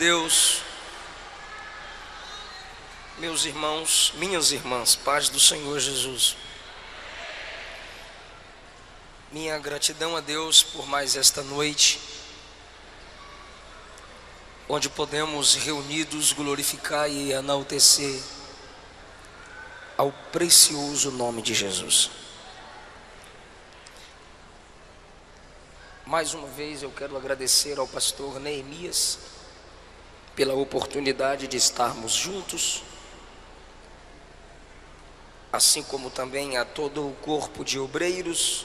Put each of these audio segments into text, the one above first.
Deus, meus irmãos, minhas irmãs, paz do Senhor Jesus. Minha gratidão a Deus por mais esta noite, onde podemos reunidos glorificar e enaltecer ao precioso nome de Jesus. Mais uma vez eu quero agradecer ao pastor Neemias pela oportunidade de estarmos juntos, assim como também a todo o corpo de obreiros.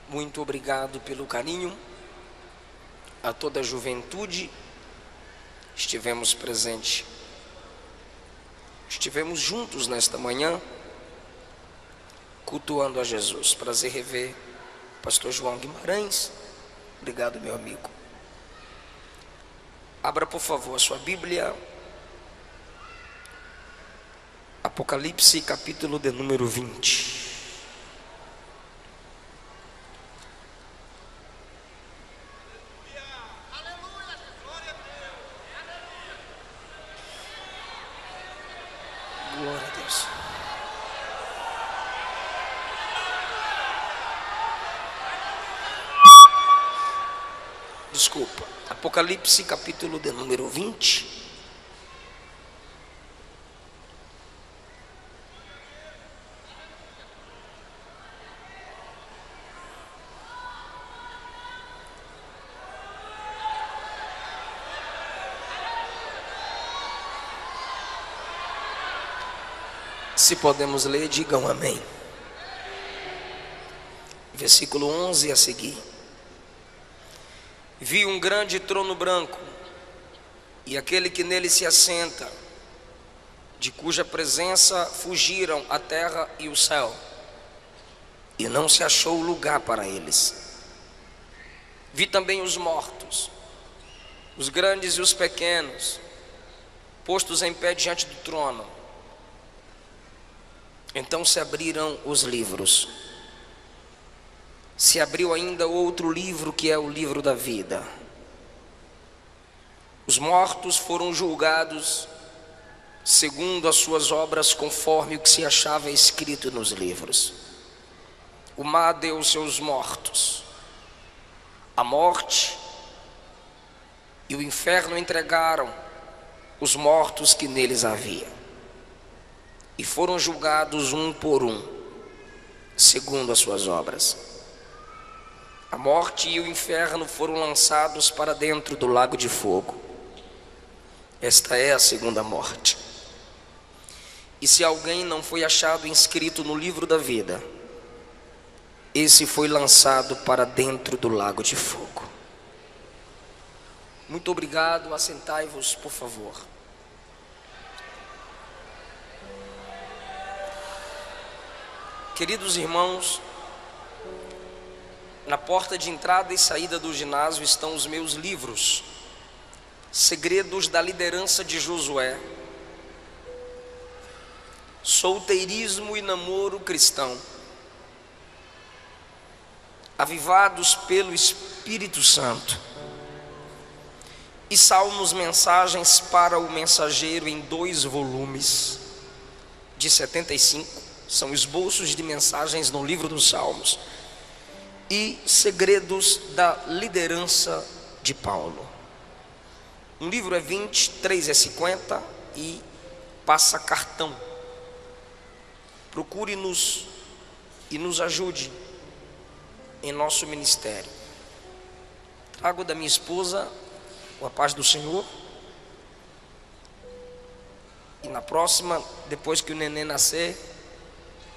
Muito obrigado pelo carinho, a toda a juventude. Estivemos presentes, estivemos juntos nesta manhã, cultuando a Jesus. Prazer rever pastor João Guimarães. Obrigado, meu amigo. Abra, por favor, a sua Bíblia. Apocalipse, capítulo de número 20. Glória a Deus. Desculpa. Apocalipse, capítulo de número 20. Se podemos ler, digam amém. Versículo 11 a seguir. Vi um grande trono branco, e aquele que nele se assenta, de cuja presença fugiram a terra e o céu, e não se achou lugar para eles. Vi também os mortos, os grandes e os pequenos, postos em pé diante do trono. Então se abriram os livros. Se abriu ainda outro livro, que é o livro da vida. Os mortos foram julgados segundo as suas obras, conforme o que se achava escrito nos livros. O mar deu seus mortos. A morte e o inferno entregaram os mortos que neles havia, e foram julgados um por um, segundo as suas obras. A morte e o inferno foram lançados para dentro do lago de fogo. Esta é a segunda morte. E se alguém não foi achado inscrito no livro da vida, esse foi lançado para dentro do lago de fogo. Muito obrigado. Assentai-vos, por favor. Queridos irmãos, na porta de entrada e saída do ginásio estão os meus livros: Segredos da Liderança de Josué, Solteirismo e Namoro Cristão, Avivados pelo Espírito Santo, e Salmos, Mensagens para o Mensageiro, em 2 volumes de 75. São esboços de mensagens no livro dos Salmos. E Segredos da Liderança de Paulo. Um livro é 20, 3 é 50 e passa cartão. Procure-nos e nos ajude em nosso ministério. Trago da minha esposa a paz do Senhor. E na próxima, depois que o neném nascer,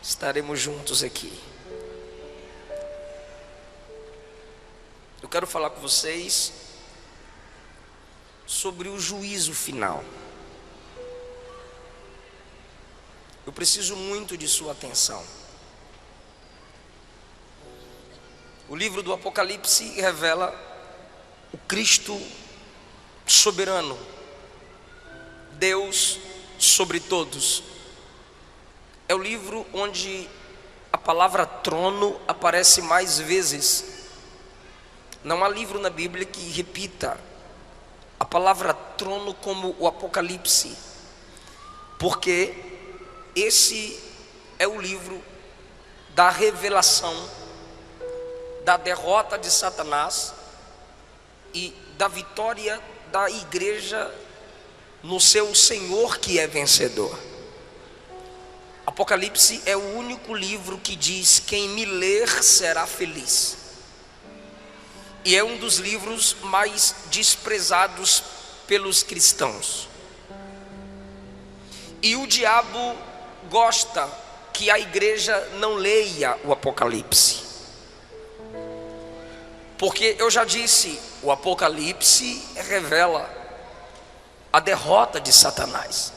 estaremos juntos aqui. Eu quero falar com vocês sobre o juízo final. Eu preciso muito de sua atenção. O livro do Apocalipse revela o Cristo soberano, Deus sobre todos. É o livro onde a palavra trono aparece mais vezes. Não há livro na Bíblia que repita a palavra trono como o Apocalipse, porque esse é o livro da revelação da derrota de Satanás e da vitória da igreja no seu Senhor que é vencedor. Apocalipse é o único livro que diz: quem me ler será feliz. E é um dos livros mais desprezados pelos cristãos. E o diabo gosta que a igreja não leia o Apocalipse, porque eu já disse, o Apocalipse revela a derrota de Satanás.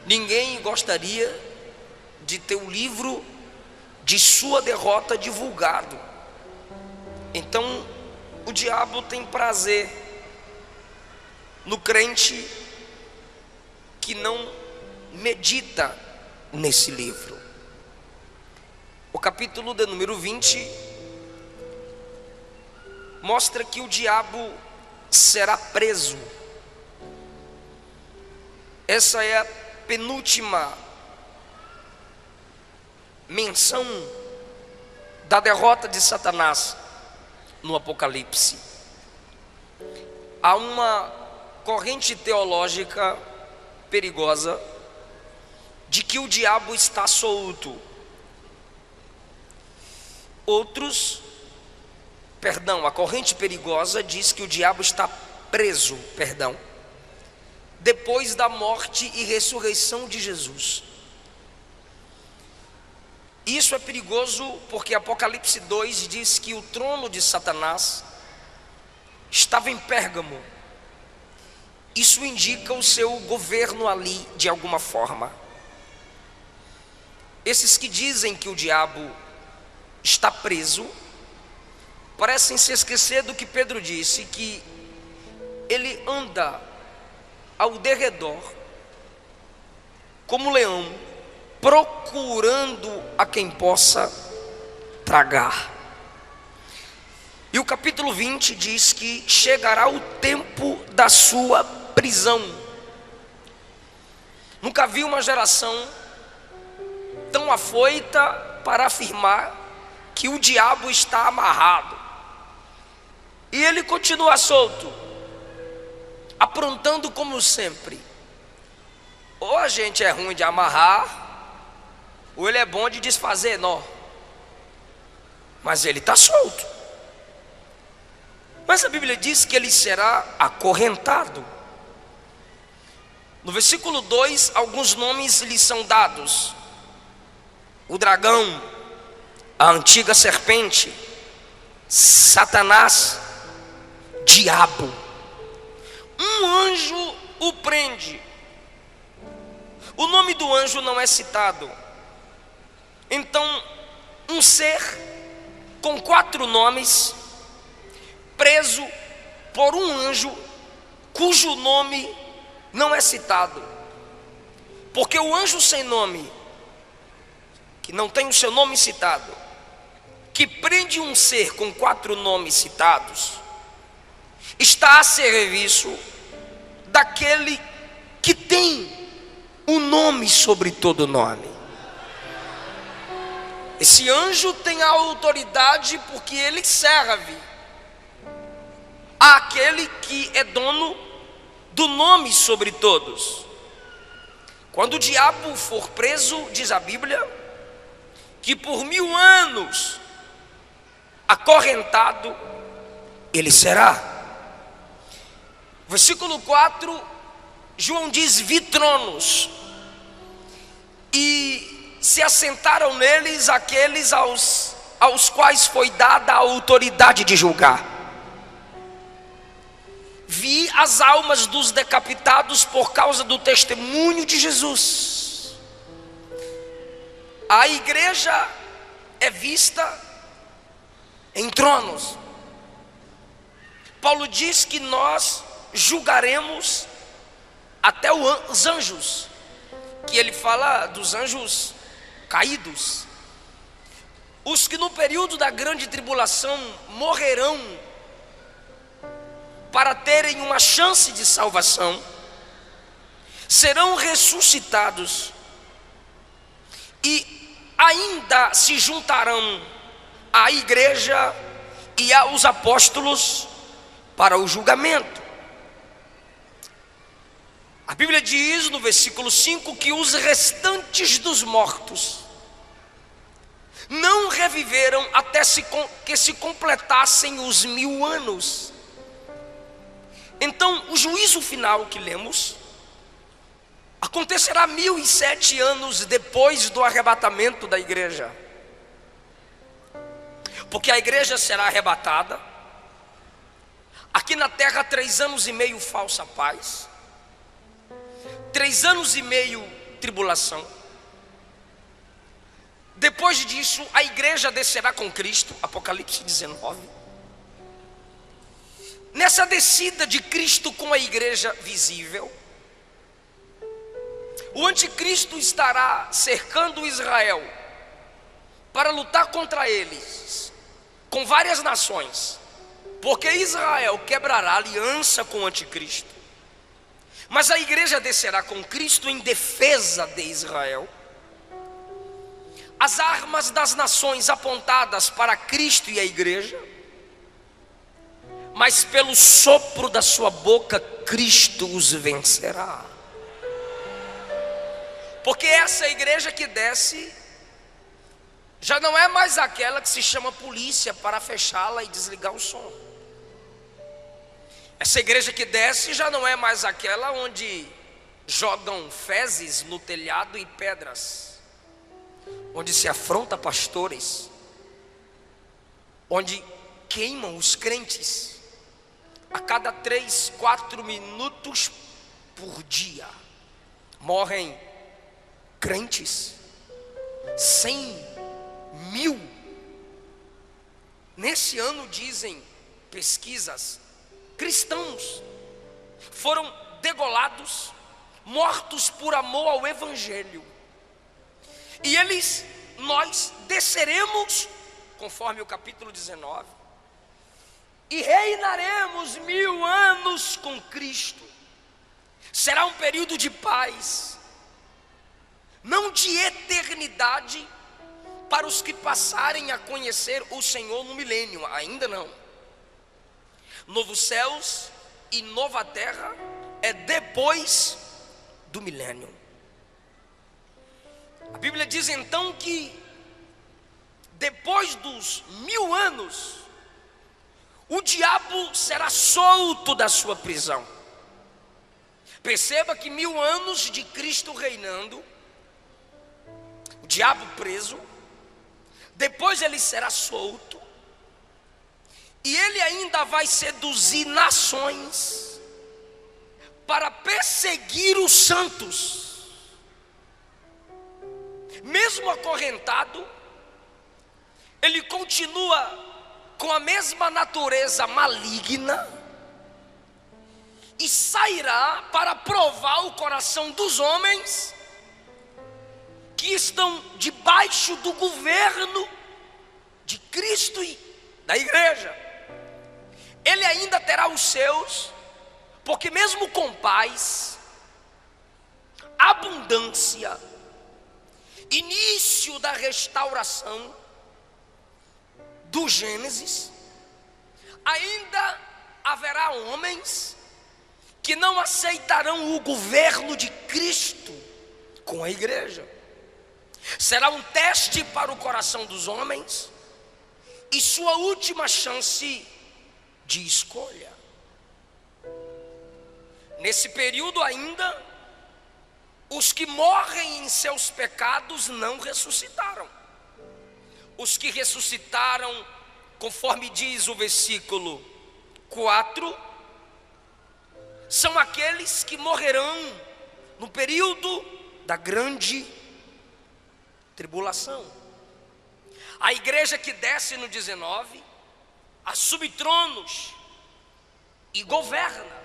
Ninguém gostaria de ter o livro de sua derrota divulgado. Então o diabo tem prazer no crente que não medita nesse livro. O capítulo de número 20 mostra que o diabo será preso. Essa é a penúltima menção da derrota de Satanás no Apocalipse. Há uma corrente teológica perigosa de que o diabo está solto. A corrente perigosa diz que o diabo está preso, depois da morte e ressurreição de Jesus. Isso é perigoso porque Apocalipse 2 diz que o trono de Satanás estava em Pérgamo. Isso indica o seu governo ali de alguma forma. Esses que dizem que o diabo está preso parecem se esquecer do que Pedro disse, que ele anda ao derredor como leão, procurando a quem possa tragar. E o capítulo 20 diz que chegará o tempo da sua prisão. Nunca vi uma geração tão afoita para afirmar que o diabo está amarrado. E ele continua solto, aprontando como sempre. Ou a gente é ruim de amarrar, ou ele é bom de desfazer nó. Mas ele está solto. Mas a Bíblia diz que ele será acorrentado. No versículo 2, alguns nomes lhe são dados: o dragão, a antiga serpente, Satanás, diabo. Um anjo o prende. O nome do anjo não é citado. Então, um ser com 4 nomes, preso por um anjo cujo nome não é citado. Porque o anjo sem nome, que não tem o seu nome citado, que prende um ser com 4 nomes citados, está a serviço daquele que tem um nome sobre todo nome. Esse anjo tem a autoridade porque ele serve àquele que é dono do nome sobre todos. Quando o diabo for preso, diz a Bíblia, que por 1000 anos acorrentado ele será. Versículo 4, João diz: vi tronos, e se assentaram neles aqueles aos quais foi dada a autoridade de julgar. Vi as almas dos decapitados por causa do testemunho de Jesus. A igreja é vista em tronos. Paulo diz que nós julgaremos até os anjos, que ele fala dos anjos caídos, os que no período da grande tribulação morrerão para terem uma chance de salvação, serão ressuscitados e ainda se juntarão à igreja e aos apóstolos para o julgamento. A Bíblia diz no versículo 5 que os restantes dos mortos não reviveram até que se completassem os 1000 anos. Então, o juízo final que lemos acontecerá 1007 anos depois do arrebatamento da igreja. Porque a igreja será arrebatada. Aqui na terra 3 anos e meio falsa paz, 3 anos e meio tribulação. Depois disso a igreja descerá com Cristo, Apocalipse 19. Nessa descida de Cristo com a igreja visível, o anticristo estará cercando Israel para lutar contra eles, com várias nações, porque Israel quebrará aliança com o anticristo. Mas a igreja descerá com Cristo em defesa de Israel. As armas das nações apontadas para Cristo e a igreja, mas pelo sopro da sua boca Cristo os vencerá. Porque essa igreja que desce já não é mais aquela que se chama polícia para fechá-la e desligar o som. Essa igreja que desce já não é mais aquela onde jogam fezes no telhado e pedras, onde se afronta pastores, onde queimam os crentes a cada 3, 4 minutos por dia. Morrem crentes, 100.000. Nesse ano, dizem pesquisas, cristãos foram degolados, mortos por amor ao evangelho. E nós desceremos, conforme o capítulo 19, e reinaremos 1000 anos com Cristo. Será um período de paz, não de eternidade, para os que passarem a conhecer o Senhor no milênio, ainda não. Novos céus e nova terra é depois do milênio. A Bíblia diz então que depois dos 1000 anos, o diabo será solto da sua prisão. Perceba que 1000 anos de Cristo reinando, o diabo preso, depois ele será solto, e ele ainda vai seduzir nações para perseguir os santos. Mesmo acorrentado, ele continua com a mesma natureza maligna e sairá para provar o coração dos homens que estão debaixo do governo de Cristo e da igreja. Ele ainda terá os seus, porque mesmo com paz, abundância, início da restauração do Gênesis, ainda haverá homens que não aceitarão o governo de Cristo com a igreja. Será um teste para o coração dos homens e sua última chance de escolha. Nesse período ainda, os que morrem em seus pecados não ressuscitaram. Os que ressuscitaram, conforme diz o versículo 4, são aqueles que morrerão no período da grande tribulação. A igreja que desce no 19 assume tronos e governa.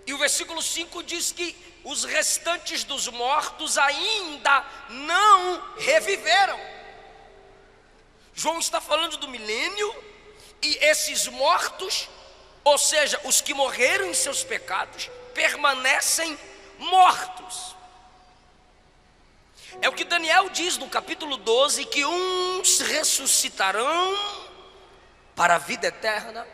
E o versículo 5 diz que os restantes dos mortos ainda não reviveram. João está falando do milênio, e esses mortos Ou seja, os que morreram em seus pecados permanecem mortos. É o que Daniel diz no capítulo 12, que uns ressuscitarão para a vida eterna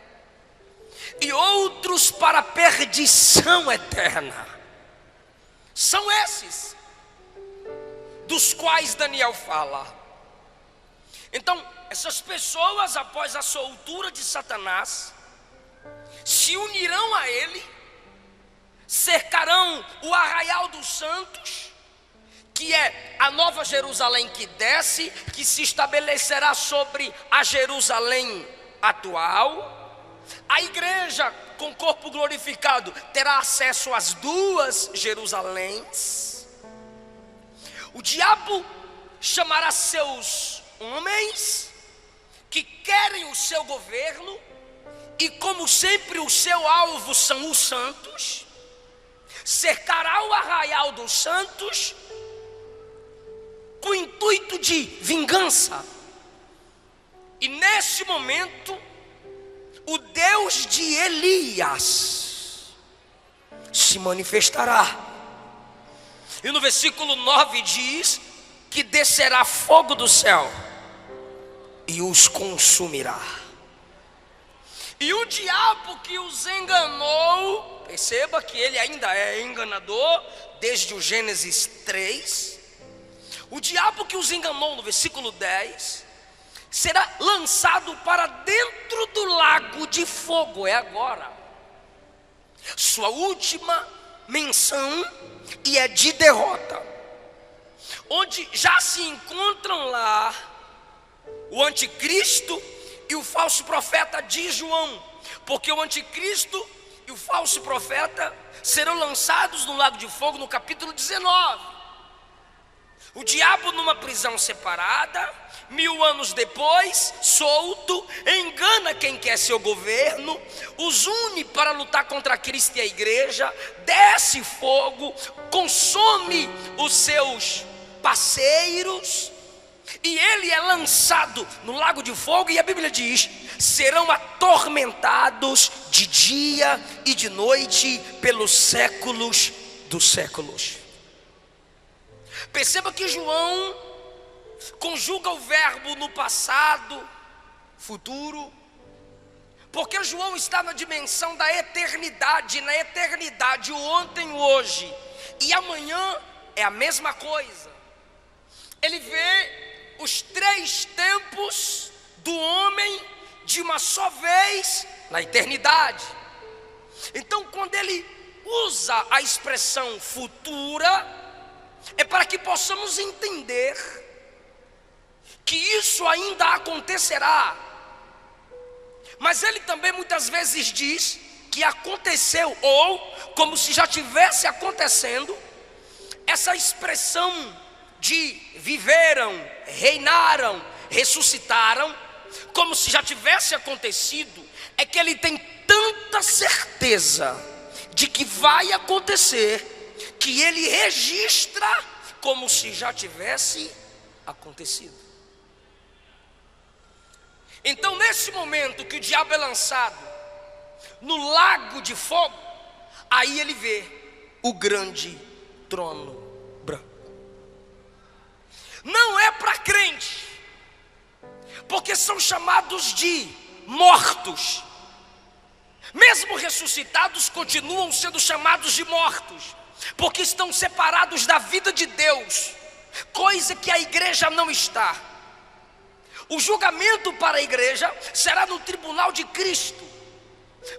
e outros para a perdição eterna. São esses dos quais Daniel fala. Então, essas pessoas, após a soltura de Satanás, se unirão a ele, cercarão o arraial dos santos, que é a nova Jerusalém que desce, que se estabelecerá sobre a Jerusalém atual. A igreja com corpo glorificado terá acesso às duas Jerusaléns. O diabo chamará seus homens que querem o seu governo, e como sempre o seu alvo são os santos, cercará o arraial dos santos com o intuito de vingança. E nesse momento, o Deus de Elias se manifestará. E no versículo 9 diz que descerá fogo do céu e os consumirá. E o diabo que os enganou, perceba que ele ainda é enganador desde o Gênesis 3. O diabo que os enganou, no versículo 10, será lançado para dentro do lago de fogo. É agora sua última menção, e é de derrota, onde já se encontram lá o anticristo e o falso profeta de João, porque o anticristo e o falso profeta serão lançados no lago de fogo no capítulo 19. O diabo numa prisão separada, 1000 anos depois, solto, engana quem quer seu governo, os une para lutar contra Cristo e a igreja, desce fogo, consome os seus parceiros, e ele é lançado no lago de fogo, e a Bíblia diz: serão atormentados de dia e de noite pelos séculos dos séculos. Perceba que João conjuga o verbo no passado, futuro, porque João está na dimensão da eternidade. Na eternidade, o ontem, o hoje e amanhã é a mesma coisa. Ele vê os 3 tempos do homem de uma só vez na eternidade. Então, quando ele usa a expressão futura, é para que possamos entender que isso ainda acontecerá. Mas ele também muitas vezes diz que aconteceu, ou como se já tivesse acontecendo. Essa expressão de viveram, reinaram, ressuscitaram, como se já tivesse acontecido, é que ele tem tanta certeza de que vai acontecer, que ele registra como se já tivesse acontecido. Então, nesse momento que o diabo é lançado no lago de fogo, aí ele vê o grande trono branco. Não é para crente, porque são chamados de mortos. Mesmo ressuscitados, continuam sendo chamados de mortos, porque estão separados da vida de Deus, coisa que a igreja não está. O julgamento para a igreja será no tribunal de Cristo,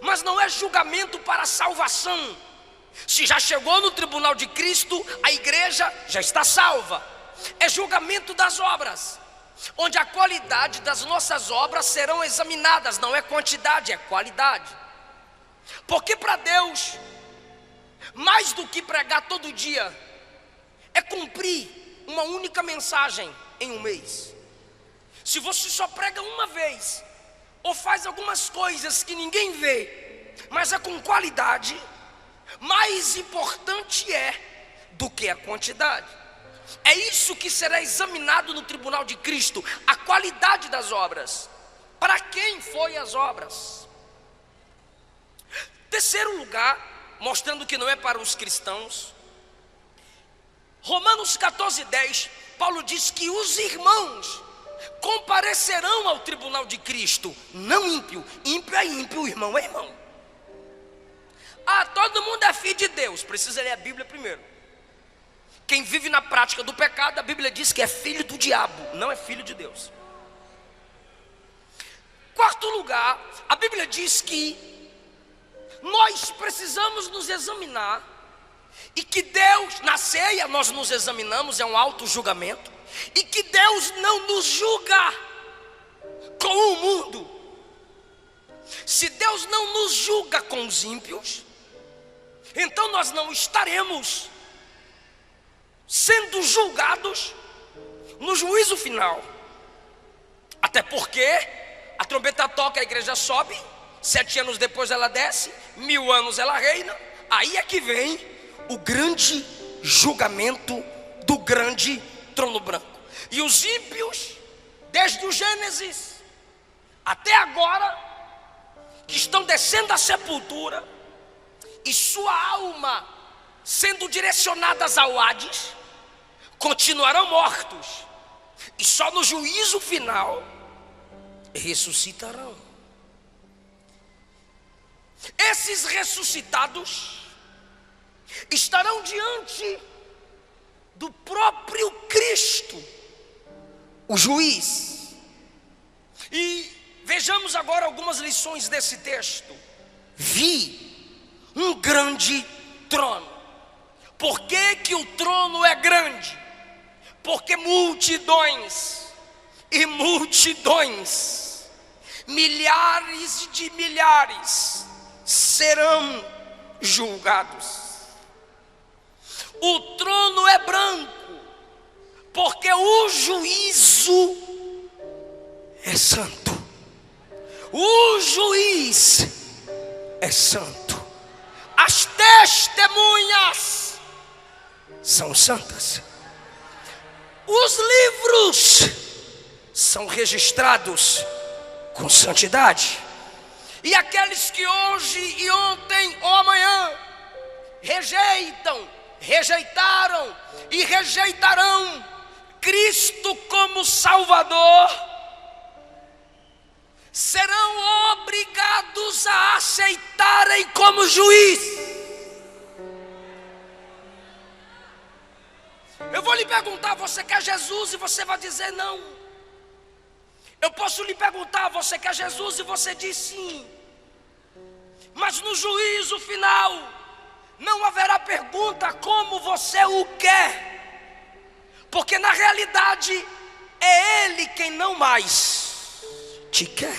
mas não é julgamento para a salvação. Se já chegou no tribunal de Cristo, a igreja já está salva. É julgamento das obras, onde a qualidade das nossas obras serão examinadas. Não é quantidade, é qualidade. Porque para Deus, mais do que pregar todo dia, é cumprir uma única mensagem em um mês. Se você só prega uma vez, ou faz algumas coisas que ninguém vê, mas é com qualidade, mais importante é do que a quantidade. É isso que será examinado no tribunal de Cristo, a qualidade das obras. Para quem foi as obras? Terceiro lugar, mostrando que não é para os cristãos, Romanos 14:10, Paulo diz que os irmãos comparecerão ao tribunal de Cristo, não ímpio. Ímpio é ímpio, irmão é irmão. Ah, todo mundo é filho de Deus, precisa ler a Bíblia primeiro. Quem vive na prática do pecado, a Bíblia diz que é filho do diabo, não é filho de Deus. Quarto lugar, a Bíblia diz que nós precisamos nos examinar, e que Deus, na ceia nós nos examinamos, é um auto-julgamento, e que Deus não nos julga com o mundo. Se Deus não nos julga com os ímpios, então nós não estaremos sendo julgados no juízo final. Até porque a trombeta toca, a igreja sobe, 7 anos depois ela desce, 1000 anos ela reina. Aí é que vem o grande julgamento do grande trono branco. E os ímpios, desde o Gênesis até agora, que estão descendo à sepultura, e sua alma sendo direcionadas ao Hades, continuarão mortos, e só no juízo final ressuscitarão. Esses ressuscitados estarão diante do próprio Cristo, o juiz. E vejamos agora algumas lições desse texto. Vi um grande trono. Por que que o trono é grande? Porque multidões e multidões, milhares de milhares serão julgados. O trono é branco, porque o juízo é santo. O juiz é santo. As testemunhas são santas. Os livros são registrados com santidade. E aqueles que hoje e ontem ou amanhã rejeitaram e rejeitarão Cristo como Salvador, serão obrigados a aceitarem como juiz. Eu vou lhe perguntar: você quer Jesus? E você vai dizer não. Eu posso lhe perguntar: você quer Jesus? E você diz sim. Mas no juízo final não haverá pergunta como você o quer, porque na realidade é Ele quem não mais te quer.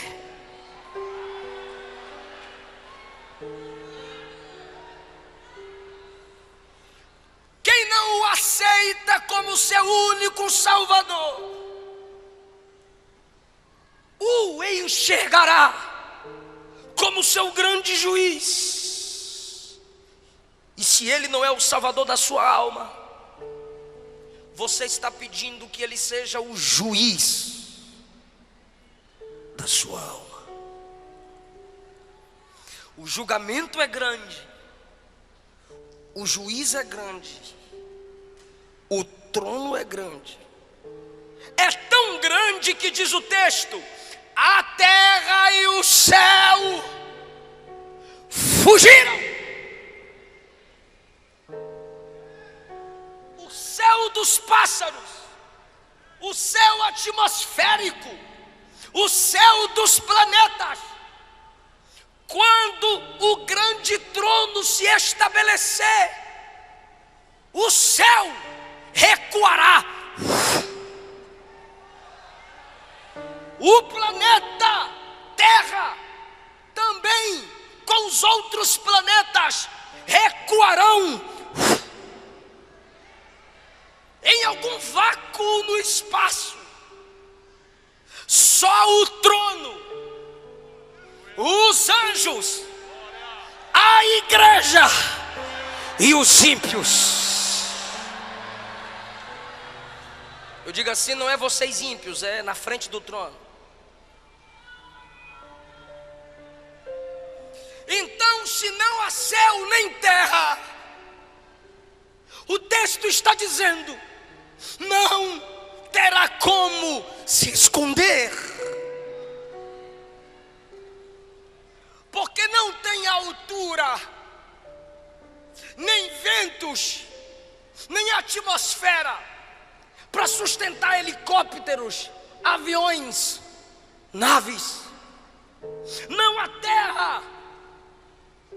Quem não o aceita como seu único Salvador, o enxergará como seu grande juiz. E se Ele não é o Salvador da sua alma, você está pedindo que Ele seja o juiz da sua alma. O julgamento é grande, o juiz é grande, o trono é grande. É tão grande que diz o texto: a terra e o céu fugiram. O céu dos pássaros, o céu atmosférico, o céu dos planetas, quando o grande trono se estabelecer, o céu recuará. O planeta Terra também, com os outros planetas, recuarão em algum vácuo no espaço. Só o trono, os anjos, a igreja e os ímpios. Eu digo assim, não é vocês ímpios, é na frente do trono. Então, se onde não há céu nem terra. O texto está dizendo: não terá como se esconder, porque não tem altura, nem ventos, nem atmosfera para sustentar helicópteros, aviões, naves. Não há terra,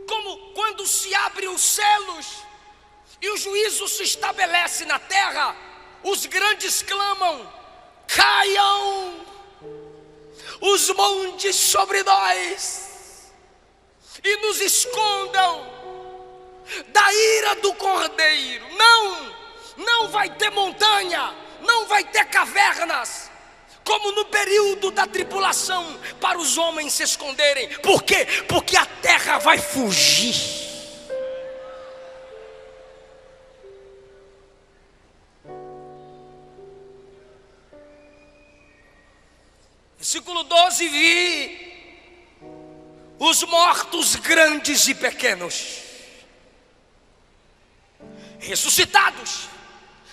como quando se abrem os céus e o juízo se estabelece na terra, os grandes clamam: caiam os montes sobre nós e nos escondam da ira do Cordeiro. Não vai ter montanha, não vai ter cavernas, como no período da tribulação, para os homens se esconderem. Por quê? Porque a terra vai fugir. Versículo 12: vi os mortos grandes e pequenos ressuscitados,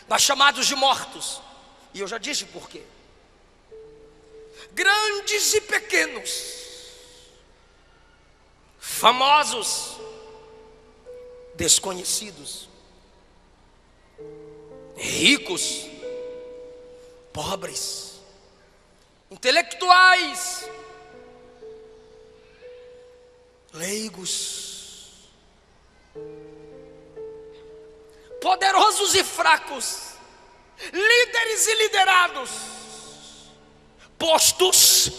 mas chamados de mortos. E eu já disse por quê. Grandes e pequenos, famosos, desconhecidos, ricos, pobres, intelectuais, leigos, poderosos e fracos, líderes e liderados, postos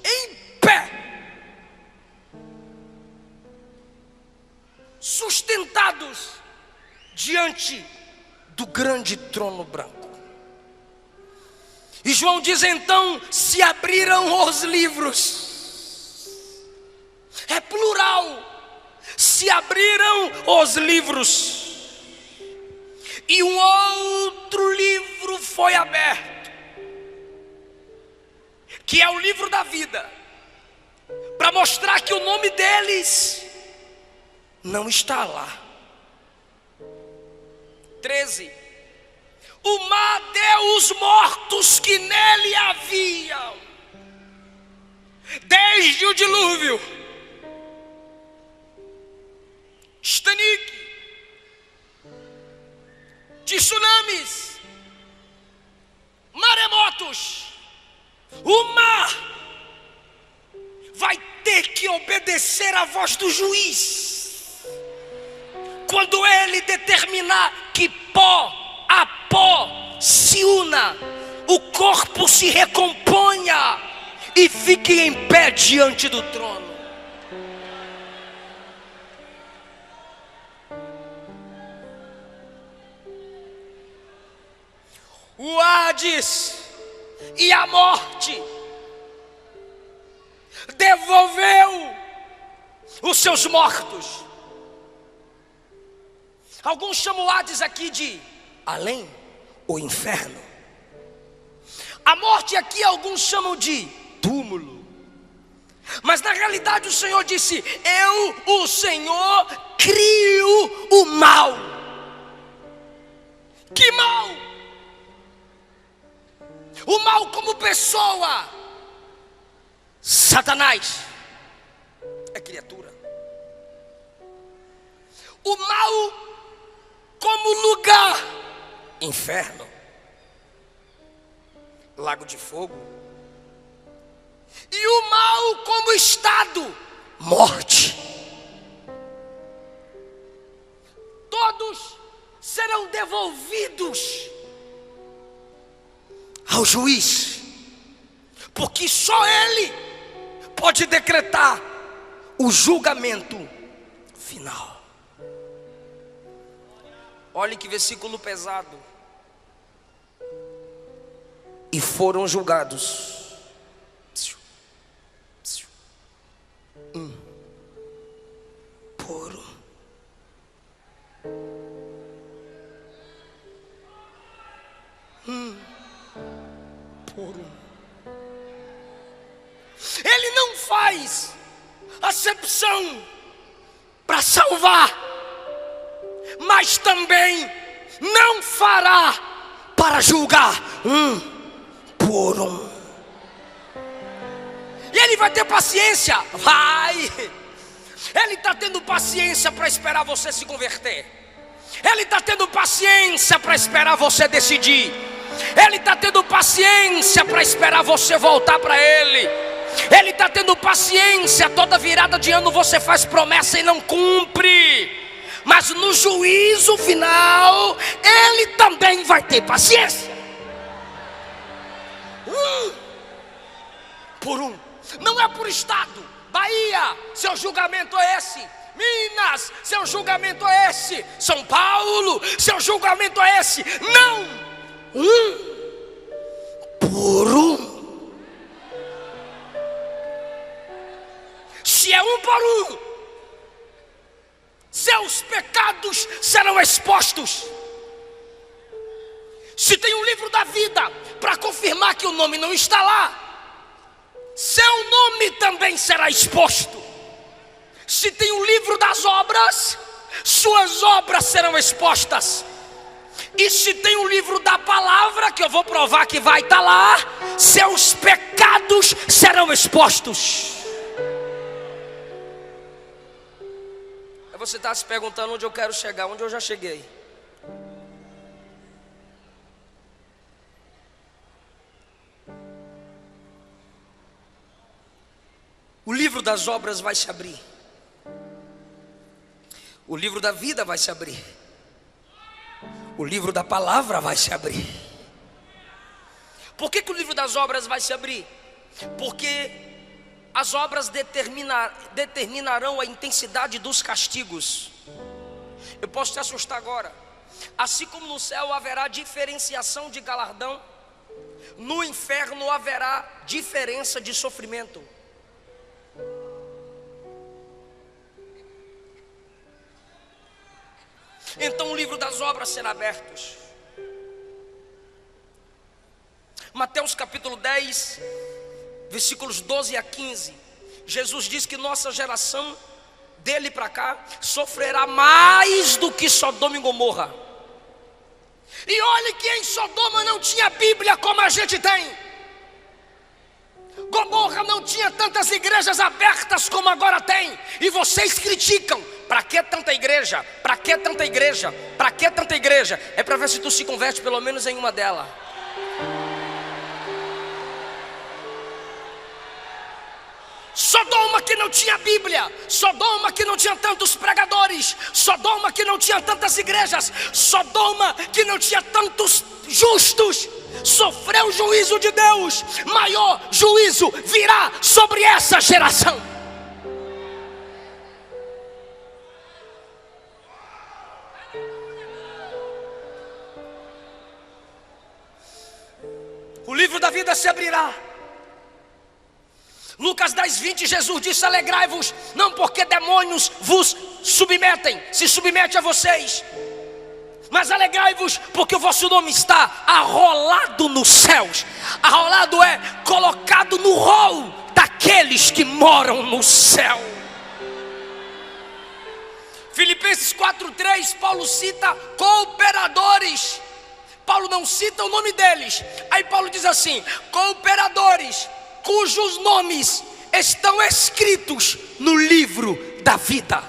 em pé, sustentados diante do grande trono branco. E João diz: então se abriram os livros. É plural. Se abriram os livros, e um outro livro foi aberto, que é o livro da vida, para mostrar que o nome deles não está lá. 13: o mar deu os mortos que nele haviam, desde o dilúvio, Titanic, tsunamis, maremotos. O mar vai ter que obedecer à voz do juiz, quando ele determinar que pó a pó se una, o corpo se recomponha e fique em pé diante do trono. O Hades e a morte devolveu os seus mortos. Alguns chamam o Hades aqui de além, o inferno. A morte aqui alguns chamam de túmulo. Mas na realidade o Senhor disse: eu, o Senhor, crio o mal. Que mal? O mal como pessoa. Satanás é criatura. O mal como lugar, inferno, lago de fogo. E o mal como estado, morte. Todos serão devolvidos ao juiz, porque só ele pode decretar o julgamento final. Olha que versículo pesado. E foram julgados um por um. Por um. Ele não faz acepção para salvar, mas também não fará para julgar um por um. E Ele vai ter paciência, Ele está tendo paciência para esperar você se converter. Ele está tendo paciência para esperar você decidir. Ele está tendo paciência para esperar você voltar para Ele. Ele está tendo paciência. Toda virada de ano você faz promessa e não cumpre, mas no juízo final Ele também vai ter paciência. Por um. Não é por estado. Bahia, seu julgamento é esse. Minas, seu julgamento é esse. São Paulo, seu julgamento é esse. Não, por um. Se é um por um, seus pecados serão expostos. Se tem um livro da vida para confirmar que o nome não está lá, seu nome também será exposto. Se tem um livro das obras, suas obras serão expostas. E se tem um livro da palavra, que eu vou provar que vai estar lá, seus pecados serão expostos. Aí você está se perguntando onde eu quero chegar, onde eu já cheguei. O livro das obras vai se abrir. O livro da vida vai se abrir. O livro da palavra vai se abrir. Por que o livro das obras vai se abrir? Porque as obras determinarão a intensidade dos castigos. Eu posso te assustar agora. Assim como no céu haverá diferenciação de galardão, no inferno haverá diferença de sofrimento. Então o livro das obras será aberto. Mateus capítulo 10, versículos 12 a 15. Jesus diz que nossa geração, dele para cá, sofrerá mais do que Sodoma e Gomorra. E olhe que em Sodoma não tinha Bíblia como a gente tem. Gomorra não tinha tantas igrejas abertas como agora tem. E vocês criticam. Para que tanta igreja? Para que tanta igreja? Para que tanta igreja? É para ver se tu se converte pelo menos em uma delas. Sodoma que não tinha Bíblia, Sodoma que não tinha tantos pregadores, Sodoma que não tinha tantas igrejas, Sodoma que não tinha tantos justos, sofreu o juízo de Deus. Maior juízo virá sobre essa geração. O livro da vida se abrirá. Lucas 10, 20, Jesus disse: alegrai-vos, não porque demônios vos submetem, se submete a vocês, mas alegrai-vos porque o vosso nome está arrolado nos céus. Arrolado é colocado no rol daqueles que moram no céu. Filipenses 4:3, Paulo cita cooperadores. Paulo não cita o nome deles. Aí Paulo diz assim: cooperadores cujos nomes estão escritos no livro da vida.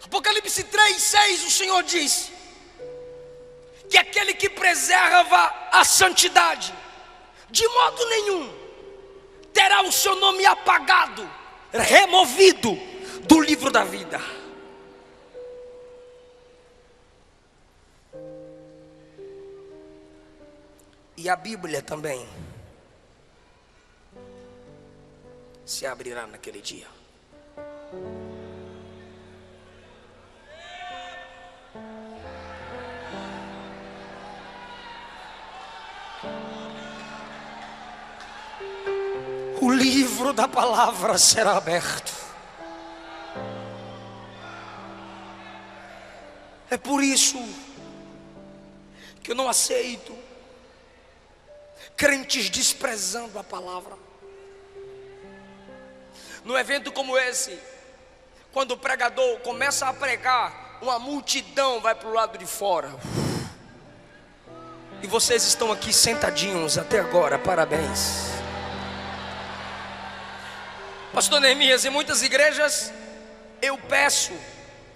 Apocalipse 3:6, o Senhor diz que aquele que preserva a santidade, de modo nenhum terá o seu nome apagado, removido do livro da vida. E a Bíblia também se abrirá naquele dia. O livro da palavra será aberto. É por isso que eu não aceito crentes desprezando a palavra. Num evento como esse, quando o pregador começa a pregar, uma multidão vai para o lado de fora. E vocês estão aqui sentadinhos até agora, parabéns. Pastor Neemias, em muitas igrejas eu peço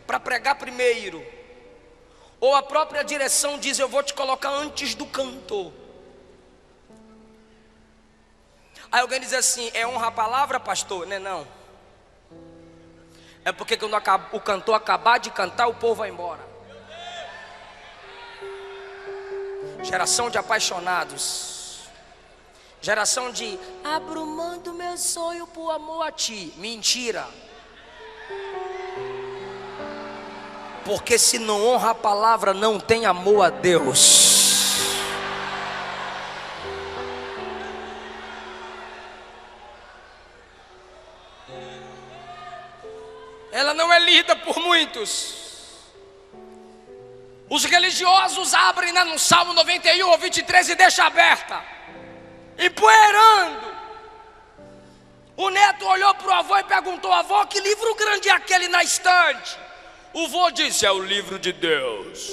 para pregar primeiro, ou a própria direção diz: eu vou te colocar antes do cantor. Aí alguém diz assim: é honra a palavra, pastor? Não. É porque quando o cantor acabar de cantar, o povo vai embora. Geração de apaixonados, geração de abro mão do meu sonho por amor a ti. Mentira. Porque se não honra a palavra, não tem amor a Deus. Ela não é lida por muitos. Os religiosos abrem no Salmo 91 ou 23 e deixam aberta, empoeirando. O neto olhou para o avô e perguntou: avô, que livro grande é aquele na estante? O avô disse: é o livro de Deus.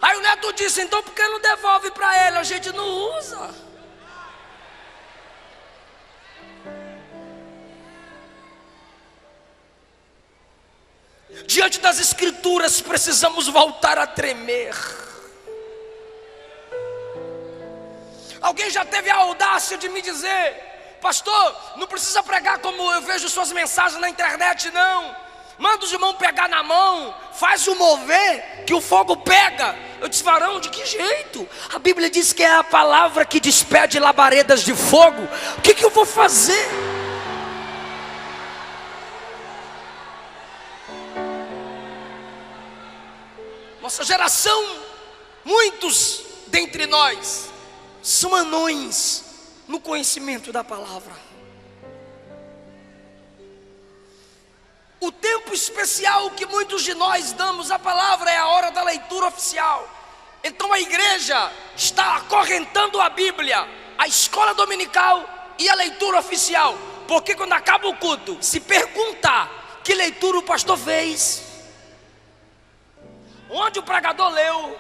Aí o neto disse: então por que não devolve para ele? A gente não usa. Diante das escrituras precisamos voltar a tremer. Alguém já teve a audácia de me dizer: pastor, não precisa pregar como eu vejo suas mensagens na internet, não. Manda os irmãos pegar na mão, faz o mover que o fogo pega. Eu disse: varão, de que jeito? A Bíblia diz que é a palavra que despede labaredas de fogo. O que eu vou fazer? Nossa geração, muitos dentre nós são anões no conhecimento da palavra. O tempo especial que muitos de nós damos à palavra é a hora da leitura oficial. Então a igreja está acorrentando a Bíblia, a escola dominical e a leitura oficial. Porque quando acaba o culto, se perguntar que leitura o pastor fez, onde o pregador leu,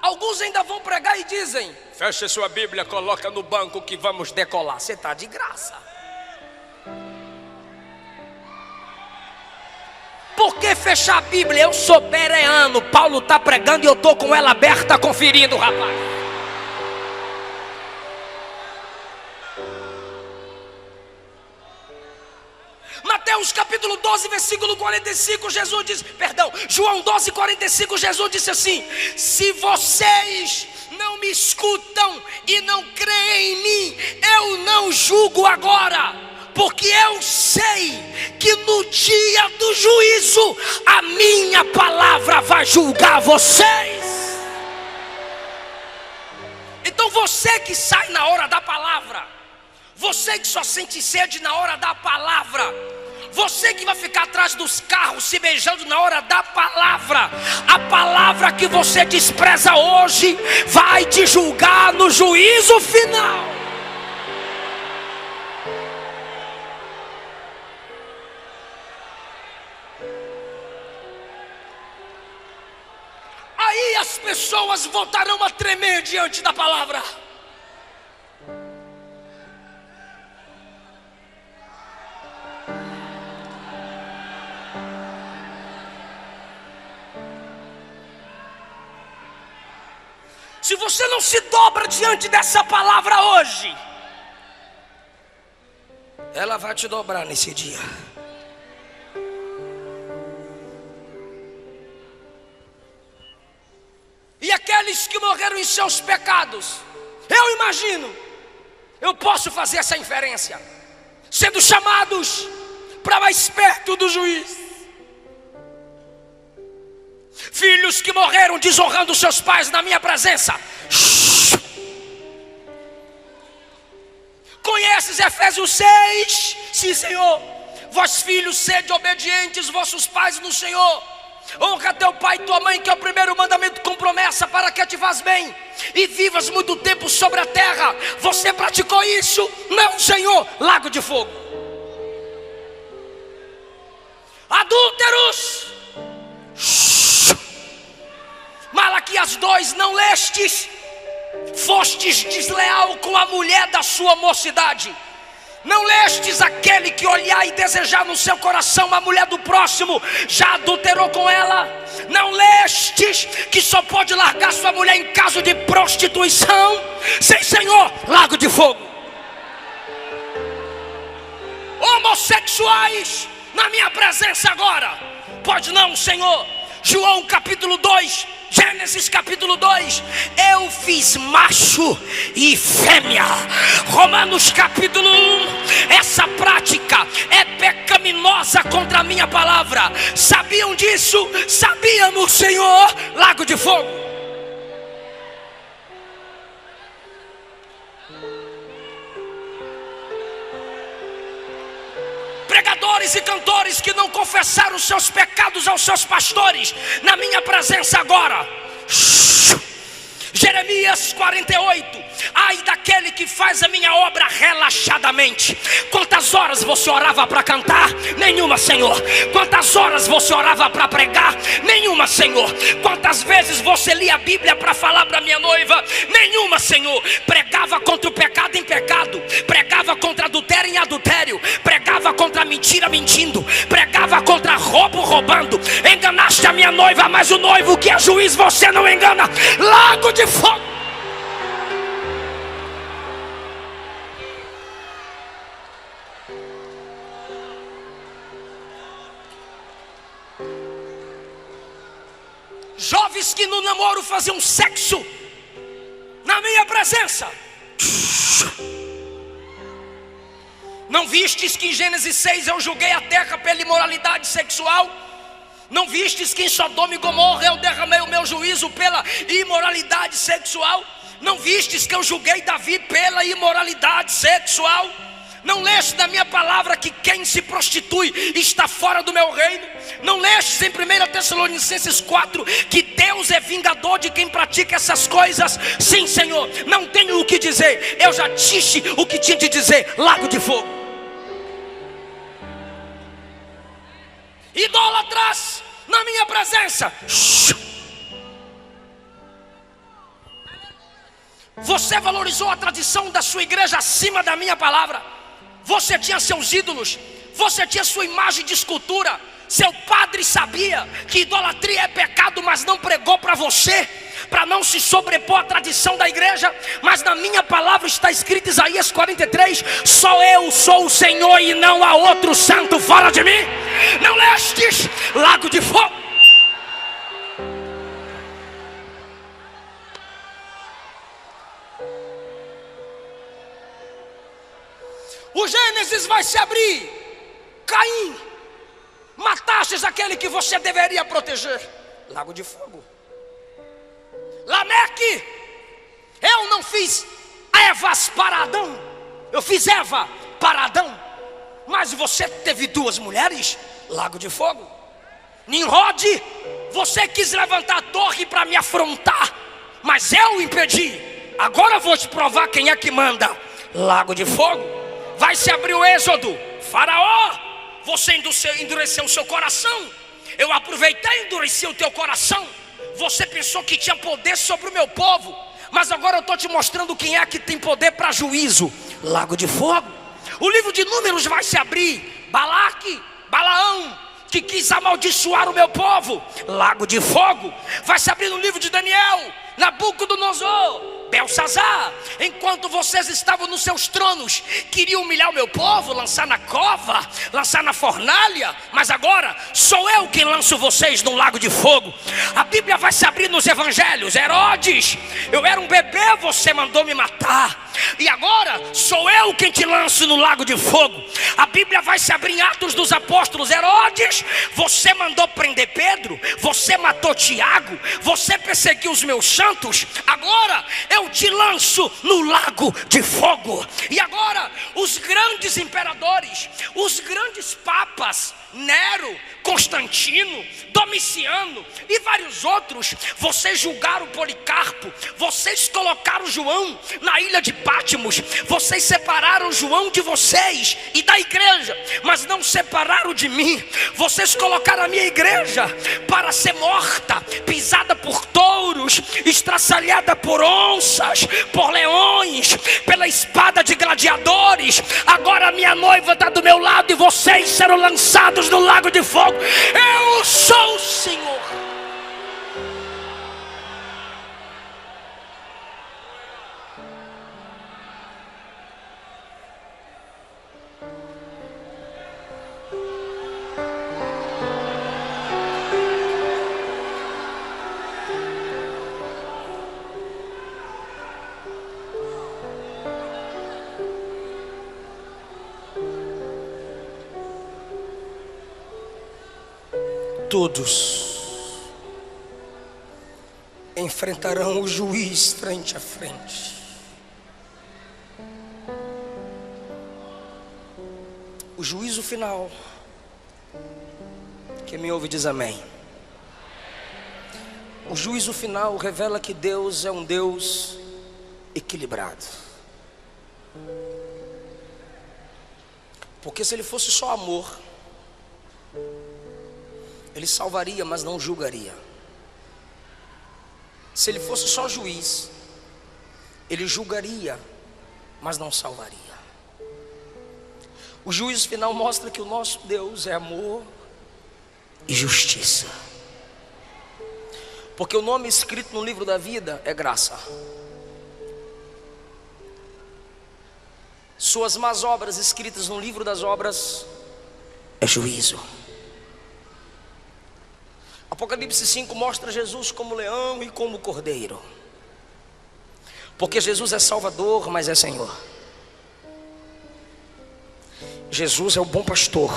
alguns ainda vão pregar e dizem: feche sua Bíblia, coloca no banco que vamos decolar. Você está de graça. Por que fechar a Bíblia? Eu sou bereano, Paulo está pregando e eu estou com ela aberta conferindo, rapaz. Mateus capítulo 12, versículo 45, Jesus diz, João 12, 45, Jesus disse assim: se vocês não me escutam e não creem em mim, eu não julgo agora, porque eu sei que no dia do juízo a minha palavra vai julgar vocês. Então você que sai na hora da palavra, você que só sente sede na hora da palavra, você que vai ficar atrás dos carros se beijando na hora da palavra, a palavra que você despreza hoje vai te julgar no juízo final. Aí as pessoas voltarão a tremer diante da palavra. Se você não se dobra diante dessa palavra hoje, ela vai te dobrar nesse dia. E aqueles que morreram em seus pecados, eu imagino, eu posso fazer essa inferência, sendo chamados para mais perto do juiz. Filhos que morreram desonrando seus pais na minha presença. Conheces Efésios 6? Sim, Senhor. Vós filhos, sede obedientes vossos pais no Senhor, honra teu pai e tua mãe, que é o primeiro mandamento com promessa, para que te vás bem e vivas muito tempo sobre a terra. Você praticou isso? Não, Senhor. Lago de fogo. Adúlteros, Malaquias 2, não lestes? Fostes desleal com a mulher da sua mocidade. Não lestes aquele que olhar e desejar no seu coração a mulher do próximo, já adulterou com ela? Não lestes que só pode largar sua mulher em caso de prostituição? Sim, Senhor. Lago de fogo. Homossexuais, na minha presença agora. Pode não, Senhor. João capítulo 2, Gênesis capítulo 2, eu fiz macho e fêmea. Romanos capítulo 1, essa prática é pecaminosa contra a minha palavra. Sabiam disso? Sabíamos, Senhor. Lago de fogo. Pregadores e cantores que não confessaram os seus pecados aos seus pastores, na minha presença agora. Jeremias 48, ai daquele que faz a minha obra relaxadamente. Quantas horas você orava para cantar? Nenhuma, Senhor. Quantas horas você orava para pregar? Nenhuma, Senhor. Quantas vezes você lia a Bíblia para falar para minha noiva? Nenhuma, Senhor. Pregava contra o pecado em pecado, pregava contra adultério em adultério, pregava contra a mentira mentindo, pregava contra roubo roubando. Enganaste a minha noiva, mas o noivo que é juiz você não engana. Lago de fogo. Jovens que no namoro faziam sexo na minha presença. Não vistes que em Gênesis 6 eu julguei a terra pela imoralidade sexual? Não vistes que em Sodoma e Gomorra eu derramei o meu juízo pela imoralidade sexual? Não vistes que eu julguei Davi pela imoralidade sexual? Não leste na minha palavra que quem se prostitui está fora do meu reino? Não lestes em 1 Tessalonicenses 4 que Deus é vingador de quem pratica essas coisas? Sim, Senhor. Não tenho o que dizer, eu já disse o que tinha de dizer. Lago de fogo. Idólatras, na minha presença. Você valorizou a tradição da sua igreja acima da minha palavra. Você tinha seus ídolos, você tinha sua imagem de escultura. Seu padre sabia que idolatria é pecado, mas não pregou para você, para não se sobrepor à tradição da igreja. Mas na minha palavra está escrito em Isaías 43: só eu sou o Senhor e não há outro santo fora de mim. Não lestes? Lago de fogo. O Gênesis vai se abrir. Caim, matastes aquele que você deveria proteger. Lago de fogo. Lameque, eu não fiz Evas para Adão, eu fiz Eva para Adão, mas você teve duas mulheres. Lago de fogo. Nimrod, você quis levantar a torre para me afrontar, mas eu impedi. Agora eu vou te provar quem é que manda. Lago de fogo. Vai se abrir o Êxodo. Faraó, você endureceu o seu coração. Eu aproveitei e endureci o teu coração. Você pensou que tinha poder sobre o meu povo, mas agora eu estou te mostrando quem é que tem poder para juízo. Lago de fogo. O livro de Números vai se abrir. Balaque, Balaão, que quis amaldiçoar o meu povo. Lago de fogo. Vai se abrir no livro de Daniel. Nabucodonosor, Belsazar, enquanto vocês estavam nos seus tronos, queriam humilhar o meu povo, lançar na cova, lançar na fornalha, mas agora sou eu quem lanço vocês no lago de fogo. A Bíblia vai se abrir nos evangelhos. Herodes, eu era um bebê, você mandou me matar, e agora sou eu quem te lanço no lago de fogo. A Bíblia vai se abrir em Atos dos Apóstolos. Herodes, você mandou prender Pedro, você matou Tiago, você perseguiu os meus santos, agora eu te lanço no lago de fogo. E agora os grandes imperadores, os grandes papas, Nero, Constantino, Domiciano e vários outros, vocês julgaram Policarpo, vocês colocaram João na ilha de Patmos, vocês separaram João de vocês e da igreja, mas não separaram de mim. Vocês colocaram a minha igreja para ser morta, pisada por touros, estraçalhada por onças, por leões, pela espada de gladiadores. Agora a minha noiva está do meu lado e vocês serão lançados no lago de fogo. Eu sou o Senhor. Todos enfrentarão o juiz frente a frente. O juízo final. Quem me ouve diz amém. O juízo final revela que Deus é um Deus equilibrado. Porque se Ele fosse só amor, Ele salvaria, mas não julgaria. Se Ele fosse só juiz, Ele julgaria, mas não salvaria. O juízo final mostra que o nosso Deus é amor e justiça. Porque o nome escrito no livro da vida é graça. Suas más obras escritas no livro das obras é juízo. Apocalipse 5 mostra Jesus como leão e como cordeiro. Porque Jesus é Salvador, mas é Senhor. Jesus é o bom pastor,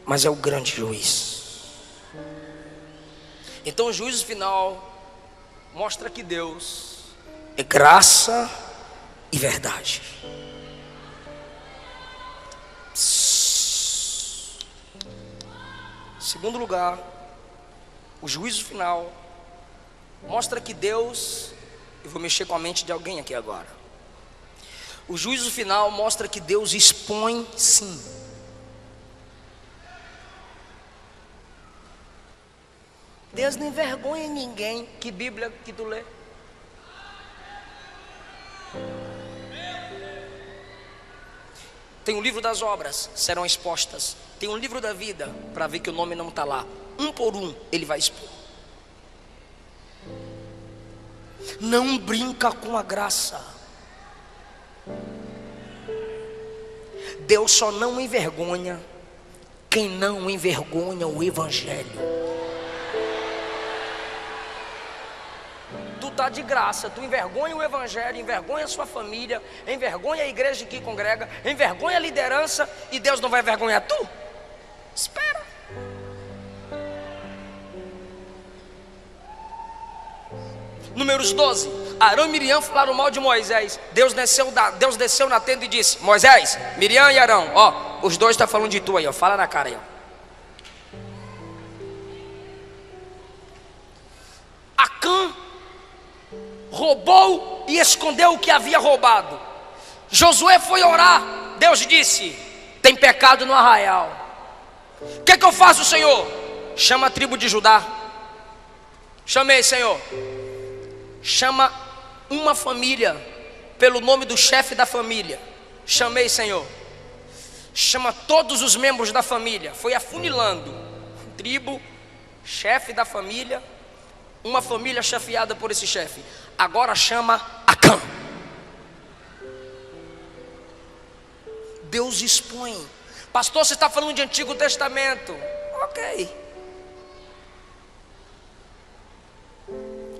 mas é o grande juiz. Então o juízo final mostra que Deus é graça e verdade. Segundo lugar, o juízo final mostra que Deus, eu vou mexer com a mente de alguém aqui agora. O juízo final mostra que Deus expõe sim. Deus não envergonha ninguém. Que Bíblia que tu lê? Tem o livro das obras, serão expostas. Tem um livro da vida, para ver que o nome não está lá. Um por um, Ele vai expor. Não brinca com a graça. Deus só não envergonha quem não envergonha o Evangelho. Tu está de graça, tu envergonha o Evangelho, envergonha a sua família, envergonha a igreja que congrega, envergonha a liderança, e Deus não vai envergonhar tu? Espera. Números 12. Arão e Miriam falaram mal de Moisés. Deus desceu na tenda e disse: Moisés, Miriam e Arão, ó, os dois estão falando de tu aí, ó, fala na cara aí, ó. Acã roubou e escondeu o que havia roubado. Josué foi orar. Deus disse: tem pecado no arraial. O que eu faço, Senhor? Chama a tribo de Judá. Chamei, Senhor. Chama uma família pelo nome do chefe da família. Chamei, Senhor. Chama todos os membros da família. Foi afunilando. Tribo, chefe da família, uma família chefiada por esse chefe. Agora chama Acã. Deus expõe. Pastor, você está falando de Antigo Testamento. Ok.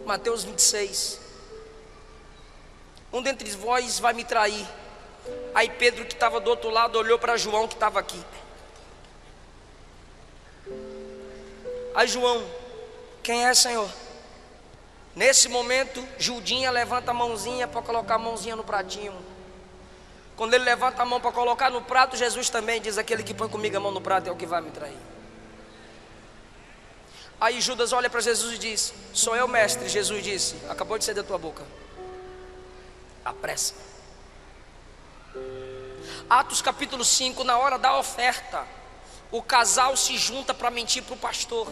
Mateus 26. Um dentre vós vai me trair. Aí Pedro, que estava do outro lado, olhou para João, que estava aqui. Aí João: quem é, Senhor? Nesse momento, Judinha levanta a mãozinha para colocar a mãozinha no pratinho. Quando ele levanta a mão para colocar no prato, Jesus também diz: aquele que põe comigo a mão no prato é o que vai me trair. Aí Judas olha para Jesus e diz: sou eu, mestre. Jesus disse: acabou de sair da tua boca. Apressa. Atos capítulo 5, na hora da oferta, o casal se junta para mentir para o pastor.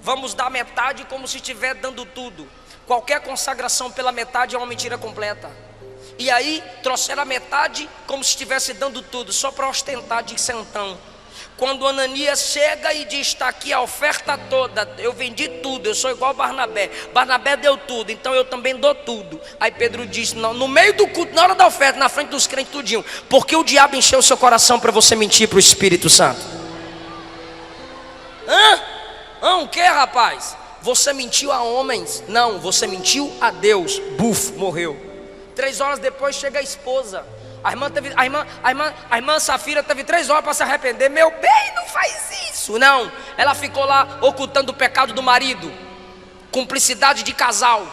Vamos dar metade como se estiver dando tudo. Qualquer consagração pela metade é uma mentira completa. E aí trouxeram a metade como se estivesse dando tudo, só para ostentar de santão. Quando Ananias chega e diz: está aqui a oferta toda, eu vendi tudo, eu sou igual Barnabé. Barnabé deu tudo, então eu também dou tudo. Aí Pedro diz: não, no meio do culto, na hora da oferta, na frente dos crentes tudinho, porque o diabo encheu o seu coração para você mentir para o Espírito Santo? O que, rapaz? Você mentiu a homens? Não, você mentiu a Deus. Buf, morreu. 3 horas depois chega a esposa. A irmã Safira teve 3 horas para se arrepender. Meu bem, não faz isso. Não, ela ficou lá ocultando o pecado do marido. Cumplicidade de casal.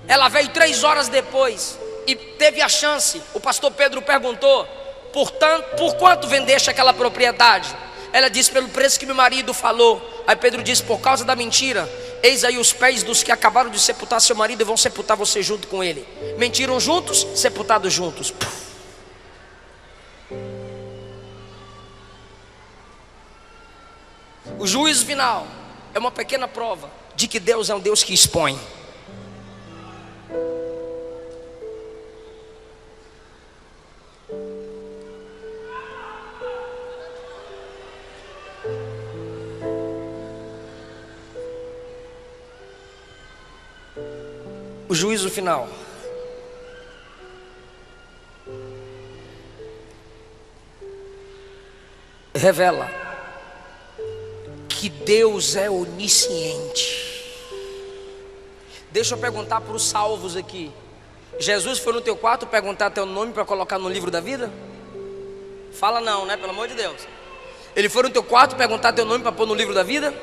Ela veio 3 horas depois e teve a chance. O pastor Pedro perguntou: por quanto vendeste aquela propriedade? Ela disse: pelo preço que meu marido falou. Aí Pedro disse: por causa da mentira, eis aí os pés dos que acabaram de sepultar seu marido e vão sepultar você junto com ele. Mentiram juntos, sepultados juntos. O juízo final é uma pequena prova de que Deus é um Deus que expõe. O juízo final revela que Deus é onisciente. Deixa eu perguntar para os salvos aqui: Jesus foi no teu quarto perguntar teu nome para colocar no livro da vida? Fala não, né? Pelo amor de Deus. Ele foi no teu quarto perguntar teu nome para pôr no livro da vida?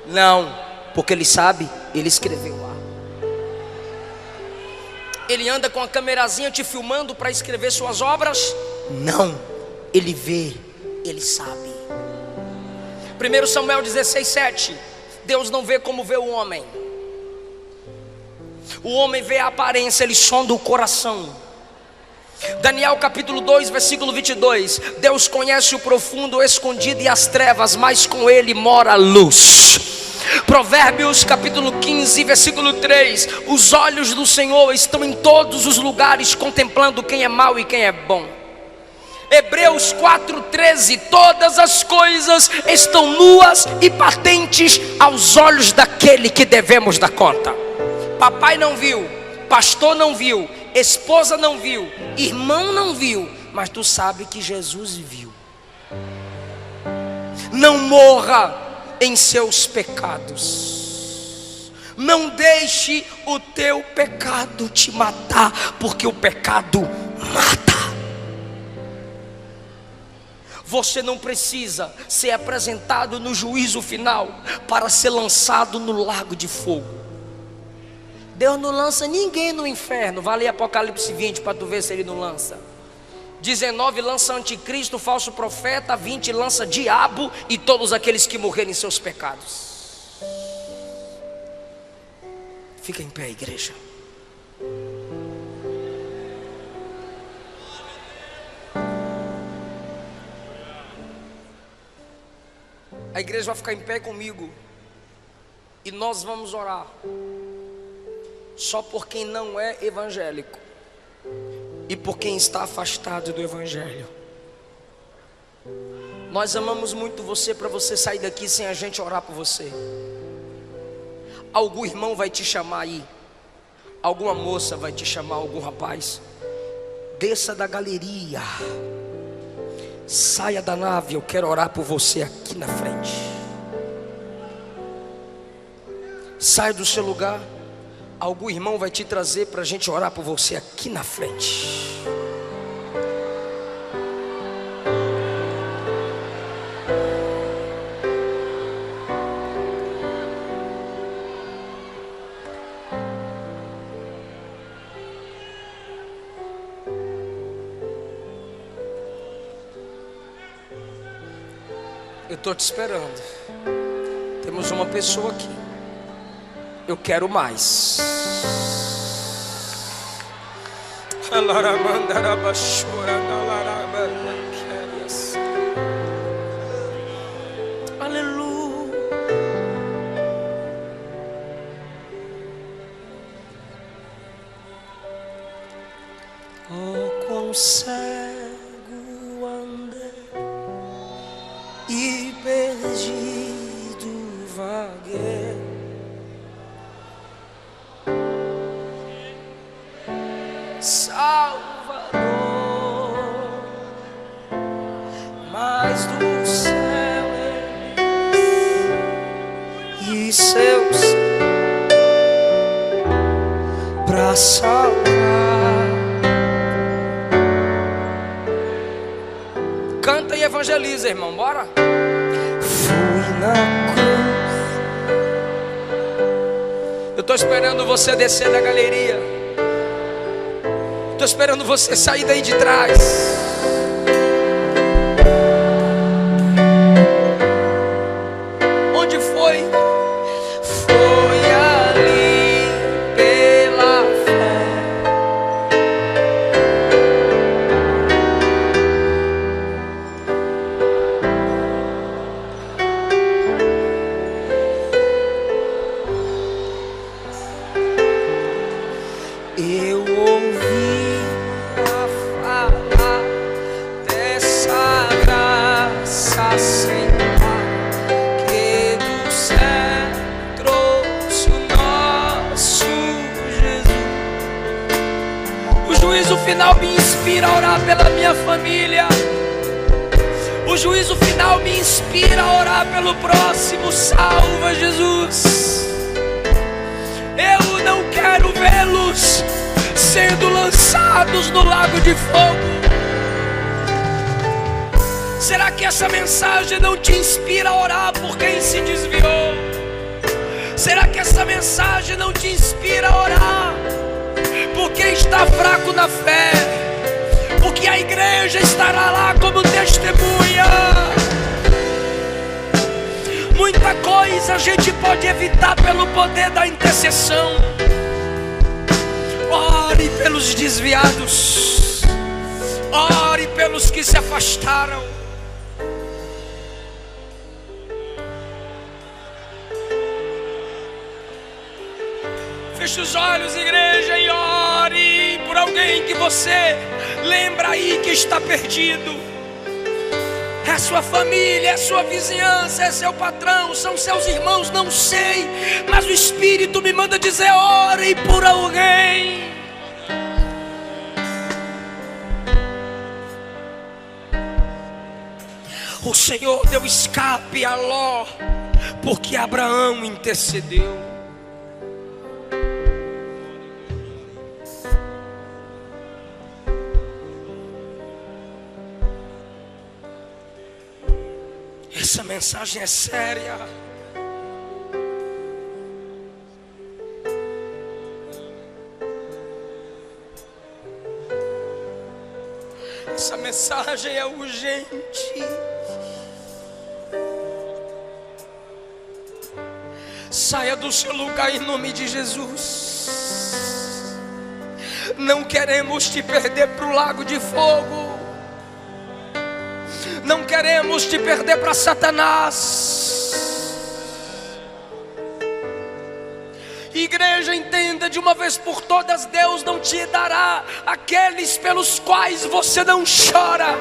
Não, porque ele sabe, ele escreveu lá. Ele anda com a camerazinha te filmando para escrever suas obras? Não, ele vê, ele sabe. 1 Samuel 16:7. Deus não vê como vê o homem. O homem vê a aparência, ele sonda o coração. Daniel capítulo 2, versículo 22. Deus conhece o profundo, o escondido e as trevas, mas com ele mora a luz. Provérbios capítulo 15, versículo 3. Os olhos do Senhor estão em todos os lugares, contemplando quem é mau e quem é bom. Hebreus 4:13. Todas as coisas estão nuas e patentes aos olhos daquele que devemos dar conta. Papai não viu, pastor não viu, esposa não viu, irmão não viu, mas tu sabe que Jesus viu. Não morra em seus pecados. Não deixe o teu pecado te matar, porque o pecado mata. Você não precisa ser apresentado no juízo final para ser lançado no lago de fogo. Deus não lança ninguém no inferno. Vai ler Apocalipse 20 para tu ver se ele não lança. 19 lança anticristo, falso profeta. 20 lança diabo e todos aqueles que morrerem em seus pecados. Fica em pé, igreja. A igreja vai ficar em pé comigo e nós vamos orar só por quem não é evangélico e por quem está afastado do evangelho. Nós amamos muito você para você sair daqui sem a gente orar por você. Algum irmão vai te chamar aí, alguma moça vai te chamar, algum rapaz. Desça da galeria, saia da nave, eu quero orar por você aqui na frente. Saia do seu lugar, algum irmão vai te trazer para a gente orar por você aqui na frente. Eu estou te esperando. Temos uma pessoa aqui. Eu quero mais. Aleluia. Oh, quão cego andei e perdido vaguei, Salvador, mas do céu e seus pra salvar. Canta e evangeliza, irmão, bora. Fui na cruz. Eu estou esperando você descer da galeria. Estou esperando você sair daí de trás. Onde foi? Foi ali pela fé. Eu ouvi a falar dessa graça sem par, que do céu trouxe o nosso Jesus. O juízo final me inspira a orar pela minha família. O juízo final me inspira a orar pelo próximo. Salva, Jesus. Eu não quero vê-los sendo lançados no lago de fogo. Será que essa mensagem não te inspira a orar por quem se desviou? Será que essa mensagem não te inspira a orar por quem está fraco na fé? Porque a igreja estará lá como testemunha. Muita coisa a gente pode evitar pelo poder da intercessão. Ore pelos desviados. Ore pelos que se afastaram. Feche os olhos, igreja, e ore por alguém que você lembra aí que está perdido. É sua família, é sua vizinhança, é seu patrão, são seus irmãos, não sei, mas o Espírito me manda dizer: ore por alguém. O Senhor deu escape a Ló, porque Abraão intercedeu. Essa mensagem é séria. Essa mensagem é urgente. Saia do seu lugar em nome de Jesus. Não queremos te perder para o lago de fogo. Não queremos te perder para Satanás. Igreja, entenda de uma vez por todas: Deus não te dará aqueles pelos quais você não chora.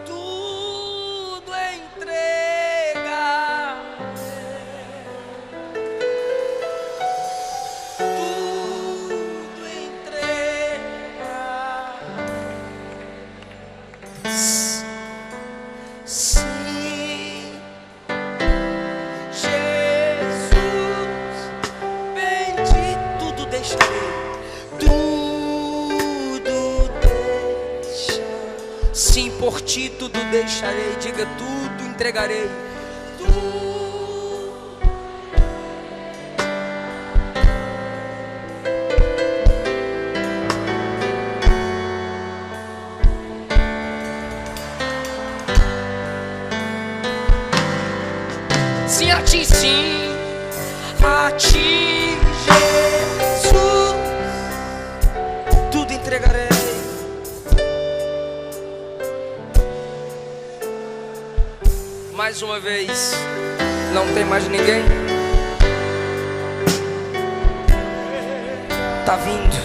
Tudo entrega. Tudo entrega. Sim, Jesus, bendito, tudo deixarei, tudo deixa. Sim, por ti tudo deixarei, diga: tudo entregarei. Sim, a ti, sim, a ti, Jesus, tudo entregarei. Mais uma vez, não tem mais ninguém? Tá vindo.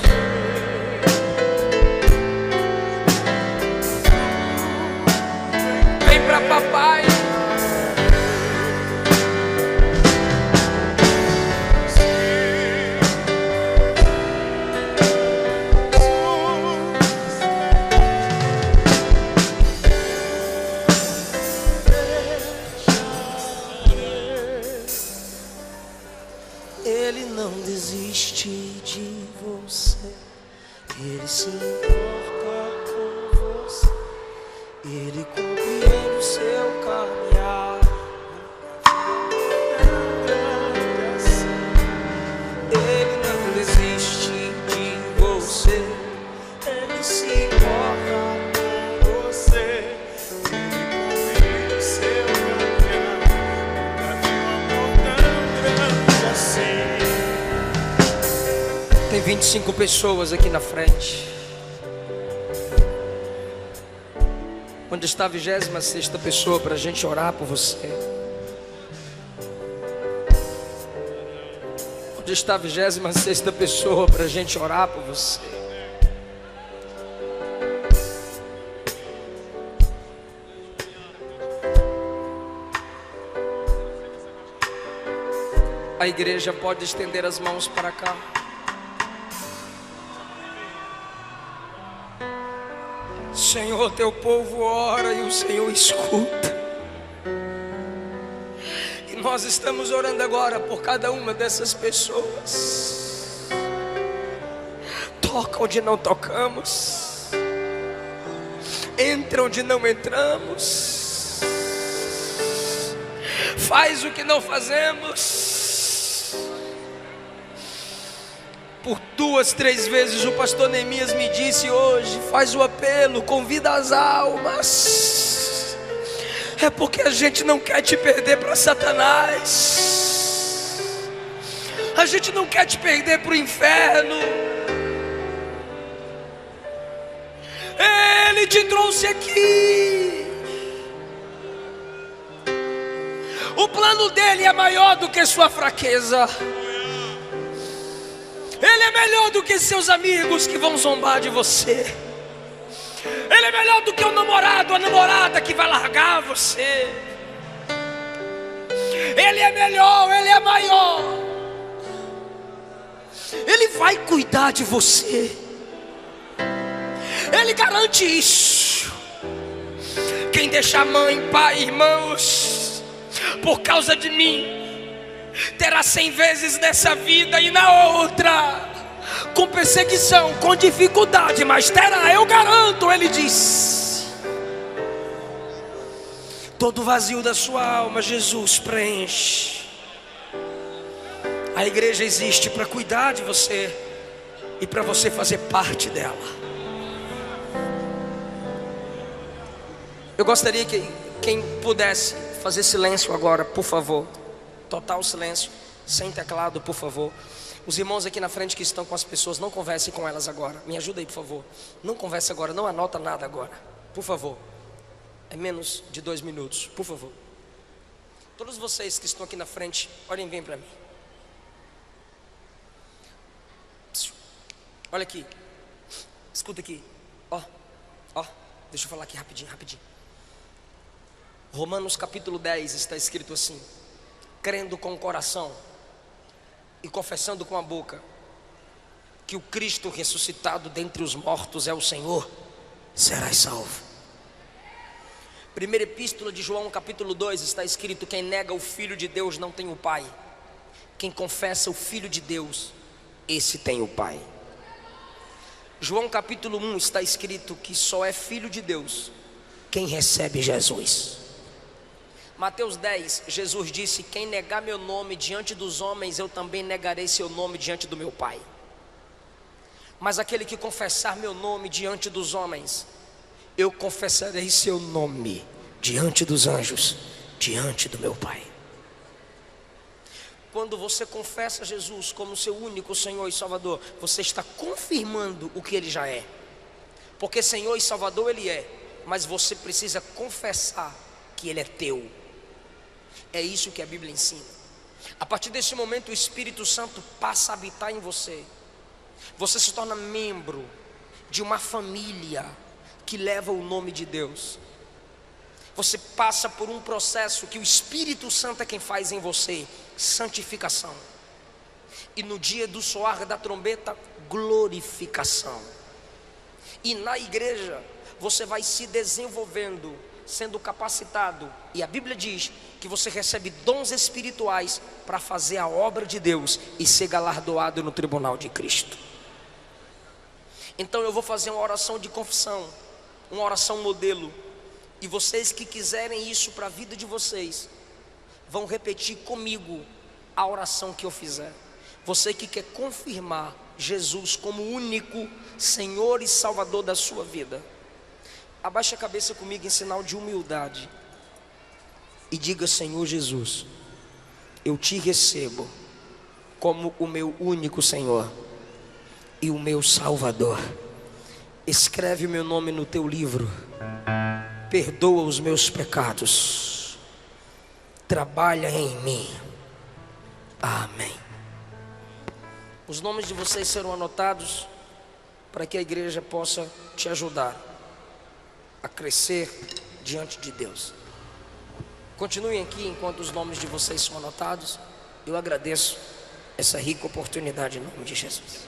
Vem pra papai. Ele não desiste de você, Ele se importa com você, Ele compreende o seu caminhar. Ele não desiste de você, Ele se importa com você, Ele compreende o seu caminhar. Nunca vi um amor tão grande assim. Tem 25 pessoas aqui na frente. Onde está a 26ª pessoa para a gente orar por você? Onde está a 26ª pessoa para a gente orar por você? A igreja pode estender as mãos para cá. Senhor, teu povo ora e o Senhor escuta. E nós estamos orando agora por cada uma dessas pessoas. Toca onde não tocamos, entra onde não entramos, faz o que não fazemos. Por 2, 3 vezes o pastor Neemias me disse hoje: faz o apelo, convida as almas. É porque a gente não quer te perder para Satanás, a gente não quer te perder para o inferno. Ele te trouxe aqui. O plano dele é maior do que sua fraqueza. Ele é melhor do que seus amigos que vão zombar de você. Ele é melhor do que o namorado, a namorada que vai largar você. Ele é melhor, Ele é maior. Ele vai cuidar de você. Ele garante isso. Quem deixar mãe, pai, irmãos, por causa de mim, terá 100 vezes nessa vida e na outra, com perseguição, com dificuldade, mas terá, eu garanto. Ele diz: todo vazio da sua alma, Jesus preenche. A igreja existe para cuidar de você e para você fazer parte dela. Eu gostaria que quem pudesse fazer silêncio agora, por favor. Total silêncio, sem teclado, por favor. Os irmãos aqui na frente que estão com as pessoas, não converse com elas agora. Me ajuda aí, por favor. Não converse agora, não anota nada agora, por favor. É menos de 2 minutos, por favor. Todos vocês que estão aqui na frente, olhem bem para mim. Olha aqui, escuta aqui. Ó, deixa eu falar aqui rapidinho. Romanos capítulo 10 está escrito assim: crendo com o coração e confessando com a boca que o Cristo ressuscitado dentre os mortos é o Senhor, serás salvo. Primeira epístola de João capítulo 2 está escrito: quem nega o Filho de Deus não tem o Pai. Quem confessa o Filho de Deus, esse tem o Pai. João capítulo 1 está escrito que só é filho de Deus quem recebe Jesus. Mateus 10, Jesus disse: quem negar meu nome diante dos homens, eu também negarei seu nome diante do meu Pai. Mas aquele que confessar meu nome diante dos homens, eu confessarei seu nome diante dos anjos, diante do meu Pai. quando você confessa Jesus como seu único Senhor e Salvador, você está confirmando o que Ele já é. Porque Senhor e Salvador Ele é, mas você precisa confessar que Ele é teu. É isso que a Bíblia ensina. A partir desse momento o Espírito Santo passa a habitar em você. Você se torna membro de uma família que leva o nome de Deus. Você passa por um processo que o Espírito Santo é quem faz em você, santificação. E no dia do soar da trombeta, glorificação. E na igreja você vai se desenvolvendo, sendo capacitado. E a Bíblia diz que você recebe dons espirituais para fazer a obra de Deus e ser galardoado no tribunal de Cristo. Então eu vou fazer uma oração de confissão, uma oração modelo. E vocês que quiserem isso para a vida de vocês, vão repetir comigo a oração que eu fizer. Você que quer confirmar Jesus como único Senhor e Salvador da sua vida, abaixe a cabeça comigo em sinal de humildade e diga: Senhor Jesus, eu te recebo como o meu único Senhor e o meu Salvador. Escreve o meu nome no teu livro, perdoa os meus pecados, trabalha em mim. Amém. Os nomes de vocês serão anotados para que a igreja possa te ajudar a crescer diante de Deus. Continuem aqui enquanto os nomes de vocês são anotados. Eu agradeço essa rica oportunidade em nome de Jesus.